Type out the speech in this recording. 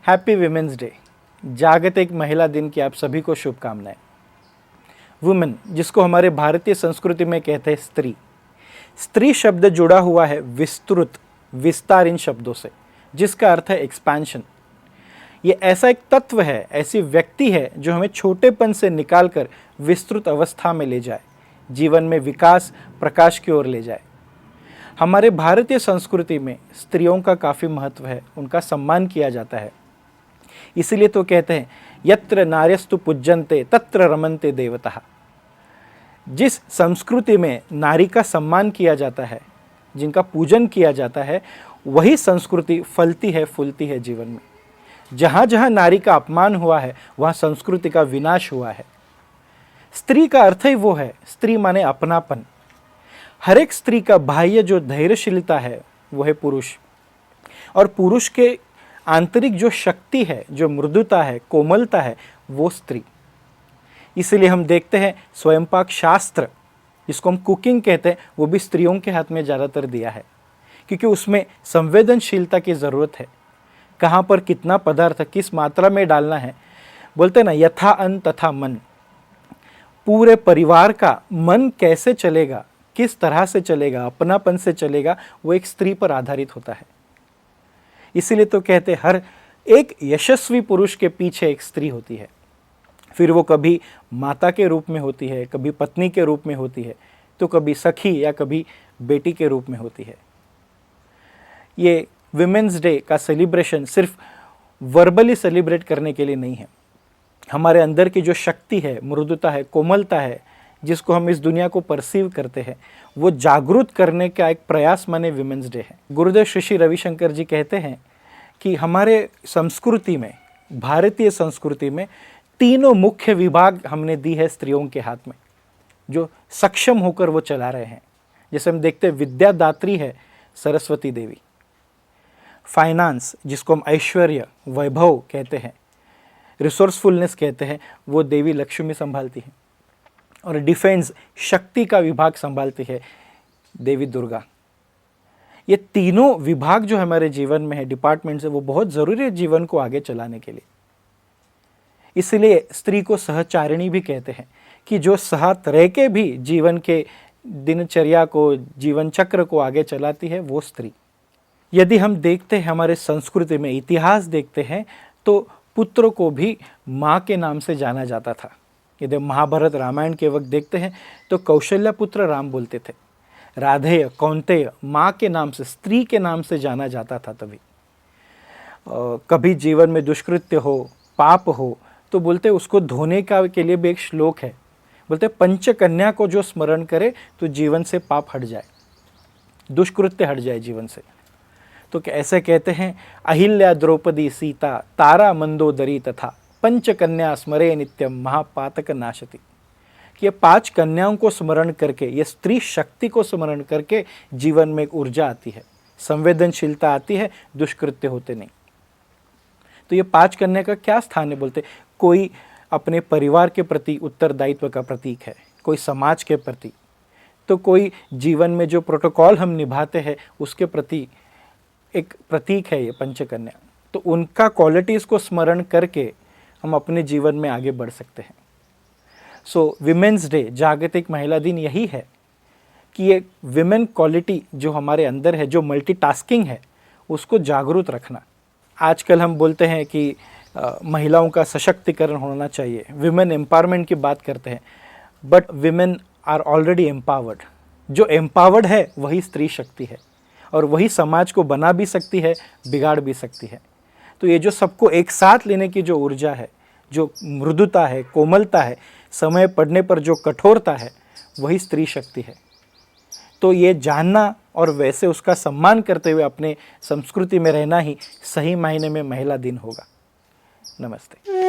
Happy women's day, जागतिक महिला दिन की आप सभी को शुभकामनाएं। वुमेन, जिसको हमारे भारतीय संस्कृति में कहते हैं स्त्री। स्त्री शब्द जुड़ा हुआ है विस्तृत, विस्तार इन शब्दों से, जिसका अर्थ है एक्सपेंशन। ये ऐसा एक तत्व है, ऐसी व्यक्ति है जो हमें छोटेपन से निकालकर विस्तृत अवस्था में ले जाए, जीवन में विकास, प्रकाश की ओर ले जाए। हमारे भारतीय संस्कृति में स्त्रियों का काफ़ी महत्व है, उनका सम्मान किया जाता है। इसीलिए तो कहते हैं यत्र नार्यस्तु पूज्यन्ते तत्र रमन्ते देवताः। जिस संस्कृति में नारी का सम्मान किया जाता है, जिनका पूजन किया जाता है, वही संस्कृति फलती है, फूलती है जीवन में। जहाँ जहाँ नारी का अपमान हुआ है, वहाँ संस्कृति का विनाश हुआ है। स्त्री का अर्थ ही वो है, स्त्री माने अपनापन। हर एक स्त्री का बाह्य जो धैर्यशीलता है वो है पुरुष, और पुरुष के आंतरिक जो शक्ति है, जो मृदुता है, कोमलता है, वो स्त्री। इसीलिए हम देखते हैं स्वयंपाक शास्त्र, जिसको हम कुकिंग कहते हैं, वो भी स्त्रियों के हाथ में ज़्यादातर दिया है, क्योंकि उसमें संवेदनशीलता की ज़रूरत है। कहाँ पर कितना पदार्थ किस मात्रा में डालना है। बोलते हैं ना, यथा अन्न तथा मन। पूरे परिवार का मन कैसे चलेगा, किस तरह से चलेगा, अपनापन से चलेगा, वो एक स्त्री पर आधारित होता है। इसीलिए तो कहते हैं हर एक यशस्वी पुरुष के पीछे एक स्त्री होती है। फिर वो कभी माता के रूप में होती है, कभी पत्नी के रूप में होती है, तो कभी सखी या कभी बेटी के रूप में होती है। ये विमेंस डे का सेलिब्रेशन सिर्फ वर्बली सेलिब्रेट करने के लिए नहीं है। हमारे अंदर की जो शक्ति है, मृदुता है, कोमलता है, जिसको हम इस दुनिया को परसीव करते हैं, वो जागरूक करने का एक प्रयास माने विमेंस डे है। गुरुदेव श्री श्री रविशंकर जी कहते हैं कि हमारे संस्कृति में, भारतीय संस्कृति में, तीनों मुख्य विभाग हमने दी है स्त्रियों के हाथ में, जो सक्षम होकर वो चला रहे हैं। जैसे हम देखते हैं विद्यादात्री है सरस्वती देवी, फाइनेंस जिसको हम ऐश्वर्य, वैभव कहते हैं, रिसोर्सफुलनेस कहते हैं, वो देवी लक्ष्मी संभालती है, और डिफेंस, शक्ति का विभाग संभालती है देवी दुर्गा। ये तीनों विभाग जो हमारे जीवन में है, डिपार्टमेंट्स है, वो बहुत ज़रूरी है जीवन को आगे चलाने के लिए। इसलिए स्त्री को सहचारिणी भी कहते हैं, कि जो साथ रह के भी जीवन के दिनचर्या को, जीवन चक्र को आगे चलाती है, वो स्त्री। यदि हम देखते हैं हमारे संस्कृति में, इतिहास देखते हैं, तो पुत्र को भी माँ के नाम से जाना जाता था। यदि महाभारत रामायण के वक्त देखते हैं तो कौशल्या पुत्र राम बोलते थे। राधेय, कौंतेय माँ के नाम से, स्त्री के नाम से जाना जाता था। तभी कभी जीवन में दुष्कृत्य हो, पाप हो, तो बोलते उसको धोने का के लिए भी एक श्लोक है। बोलते पंचकन्या को जो स्मरण करे तो जीवन से पाप हट जाए, दुष्कृत्य हट जाए जीवन से। तो ऐसे कहते हैं, अहिल्या, द्रौपदी, सीता, तारा, मंदोदरी तथा पंचकन्या स्मरे नित्यम महापातक नाशति। कि ये 5 कन्याओं को स्मरण करके, ये स्त्री शक्ति को स्मरण करके जीवन में एक ऊर्जा आती है, संवेदनशीलता आती है, दुष्कृत्य होते नहीं। तो ये 5 कन्या का क्या स्थान है? बोलते कोई अपने परिवार के प्रति उत्तरदायित्व का प्रतीक है, कोई समाज के प्रति, तो कोई जीवन में जो प्रोटोकॉल हम निभाते हैं उसके प्रति एक प्रतीक है ये पंचकन्या। तो उनका क्वालिटीज़ को स्मरण करके हम अपने जीवन में आगे बढ़ सकते हैं। सो विमेंस डे, जागतिक महिला दिन, यही है कि ये विमेन क्वालिटी जो हमारे अंदर है, जो मल्टीटास्किंग है, उसको जागरूक रखना। आजकल हम बोलते हैं कि महिलाओं का सशक्तिकरण होना चाहिए, विमेन एम्पावरमेंट की बात करते हैं, but women are already empowered. जो एम्पावर्ड है वही स्त्री शक्ति है, और वही समाज को बना भी सकती है, बिगाड़ भी सकती है। तो ये जो सबको एक साथ लेने की जो ऊर्जा है, जो मृदुता है, कोमलता है, समय पड़ने पर जो कठोरता है, वही स्त्री शक्ति है। तो ये जानना और वैसे उसका सम्मान करते हुए अपने संस्कृति में रहना ही सही मायने में महिला दिन होगा। नमस्ते।